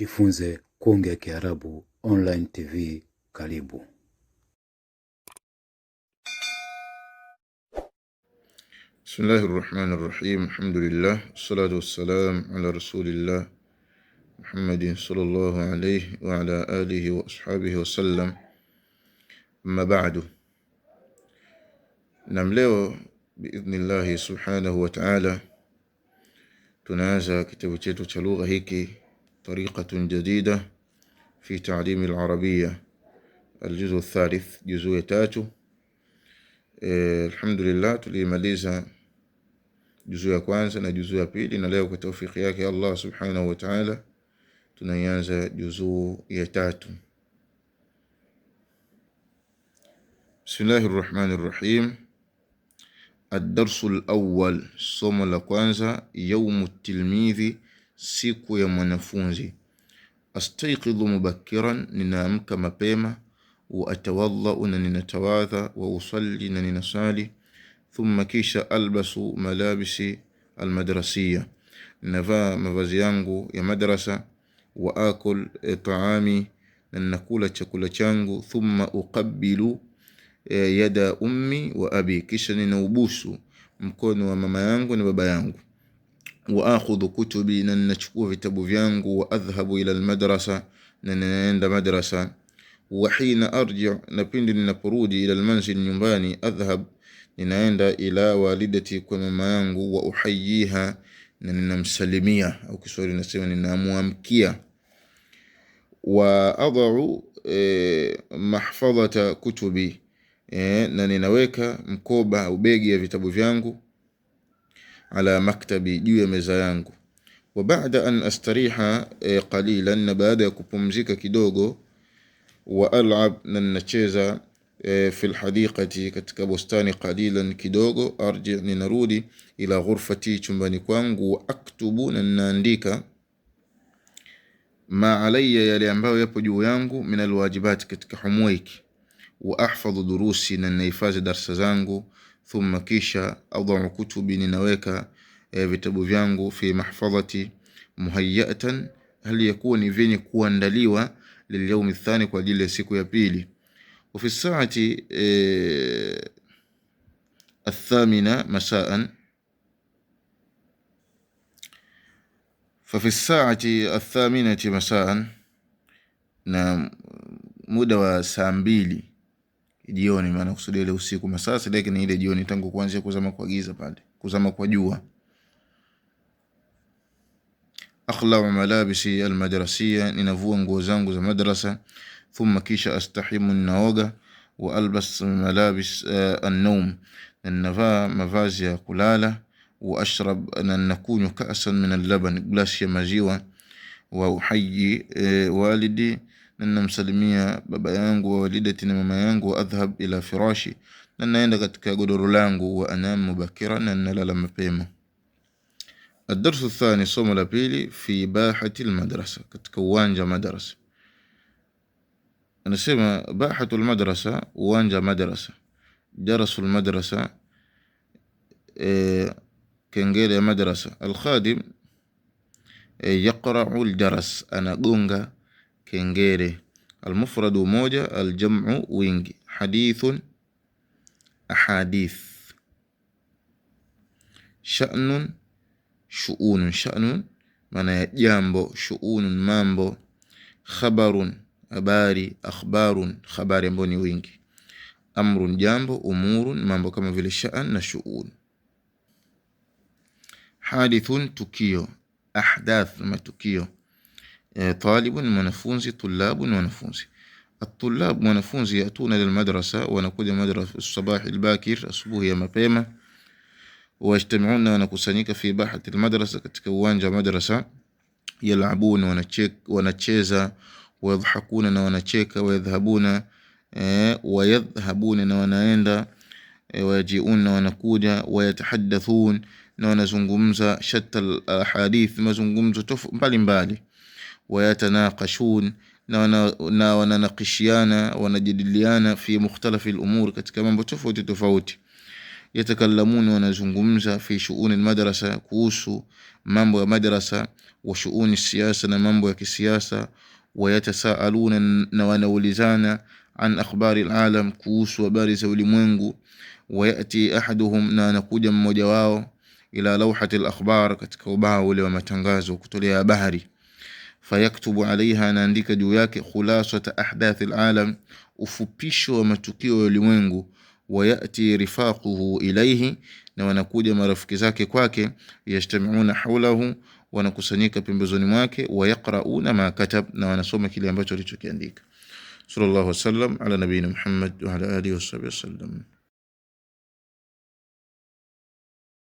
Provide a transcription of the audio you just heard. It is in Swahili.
Jifunze kuongea Kiarabu online TV. Karibu. Bismillahirrahmanirrahim. Alhamdulillah. Wassalatu wassalam ala rasulillah Muhammadin sallallahu alayhi wa ala alihi wa ashabihi wa sallam. Amma ba'du. Leo biidhnillahi subhanahu wa ta'ala tunaanza kitabu chetu cha lugha hiki, tariqatun jadida fi ta'lim al-arabiyya, al-juz' al-thalith, juzuu ya 3. Alhamdulillah tulimaliza juzuu ya kwanza na juzuu ya pili, na leo kwa tawfiki yake Allah subhanahu wa ta'ala tunaanza juzuu ya 3. Bismillahir Rahmanir Rahim. الدرس الأول. somo la kwanza. يوم التلميذ, siku ya mwanafunzi. Astayqidhu mubakkiran, ninaamka mapema. Wa atawadha, na ninatawadha. Wa usalli, na ninasali. Thumma kisha albasu malabisi almadrasiyya, ninavaa mavazi yangu ya madrasa. Wa akul taami, na ninakula chakula changu. Thumma uqabbilu yada ummi wa abi, kisha ninaubusu mkono wa mama yangu na baba yangu. Wa akhudhu kutubi, na ninachukua vitabu vyangu. Wa adhhabu ila almadrasa, na ninaenda madrasa. Wa hina arji', na pindi ninaporudi. Ila almanzil, nyumbani. Adhhab, ninaenda. Ila walidati, kwa mama yangu. Wa uhayyiha, na ninamsalimia, au Kiswahili nasema ninamuamkia. Wa adau mahfadhata kutubi, na ninaweka mkoba au begi ya vitabu vyangu. Ala maktabi, juu ya meza yangu. Wa ba'da an astariha qalilan, na baada ya kupumzika kidogo. Wa al'ab, na ninacheza. Fi alhadiqati, katika bustani. Qalilan, kidogo. Arji', ninarudi. Ila ghurfati, chumbani kwangu. Wa aktubu, na ninaandika. Ma alayya, yale ambayo yapo juu yangu. Min alwajibati, katika homework. Wa ahfadhu durusi, na ninahifadhi darasa zangu. Thumma kisha adau kutubi, ninaweka vitabu vyangu. Fi mahfadhati muhayyatan, hali yakuwa ni vyenye kuandaliwa. Lilyaum athani, kwa ajili ya siku ya pili. Wa fi saati athamina masaan, fa fi saati athaminati masaan, na muda wa saa 2 jioni, maana kusudia ile usiku. Masaa sadiki ni ile jioni, tangu kuanzia kuzama kwa giza pale, kuzama kwa jua. Akhla'u malabisi almadrasiyya, ninavua nguo zangu za madrasa. Thumma kisha astahimu, ninaoga. Wa albas malabis an-nawm, na ninavaa mavazi ya kulala. Wa ashrab, na ninakunywa ka'san min al-laban, glasi ya maziwa. Wa uhayyi walidi, na ninamsalimia baba yangu. Wa walidati, na mama yangu. Wa adhhab ila firashi, na ninaenda katika godoro langu. Wa anam mubakiran, na ninalala mapema. الدرس الثاني. somo la pili. Fi bahati almadrasa, katika uwanja madrasa. Anasema bahatu almadrasa, uwanja madrasa. Darasu almadrasa, kengele ya madrasa. Alkhadim yaqra'u aljaras, anagonga kengele. Almufradu moja, aljam'u wingi. Hadithun, ahadith. Sha'nun, shu'unun. Sha'nun maana ya jambo, shu'unun mambo. Khabarun, habari. Akhbarun, habari ambayo ni wingi. Amrun, jambo. Umurun, mambo kama vile sha'an na shu'un. Hadithun, tukio. Ahdath, matukio. Talibun, mwanafunzi. Tulabun, wanafunzi. At-tullab, mwanafunzi. Yatuna ila madrasa, wanakuja madrasa. As-sabah al-bakir, asubuhi ya mapema. Wajtami'una, wanakusanyika. Fi bahati almadrasa, katika uwanja madrasa. Yal'abuna, wanacheza. Wayadhhakuna, na wanacheka. Wayadhhabuna, na wanaenda. Wayaji'una, wanakuja. Wayatahaddathun, na wanazungumza. Shatta alahadith, mazungumzo mbalimbali. Wayatanaqashun, na wananaqishiana, wanajadiliana. Fi mukhtalafi alumur, katika mambo tofauti tofauti. yatakallamun wanazungumza fi shu'uni almadrasa kuhusu mambo ya madrasa wa shu'uni siyasa na mambo ya kisiasa wayatasaaluna na wanaulizana an akhbari alalam kuhusu habari za ulimwengu wayati ahaduhum na anakuja mmoja wao ila lawhati alakhbar katika ubao ule wa matangazo kutolea habari fayaktubu alaiha anaandika juu yake khulasata ahdath alalam ufupisho wa matukio ya ulimwengu wayati rifaquhu ilayhi na wanakuja marafiki zake kwake yajtamiuna hawlahu wanakusanyika pembezoni mwake wayaqrauna ma katab na wanasoma kile ambacho alichokiandika sallallahu alaihi wasallam ala nabiyina Muhammad wa ala alihi wasallam.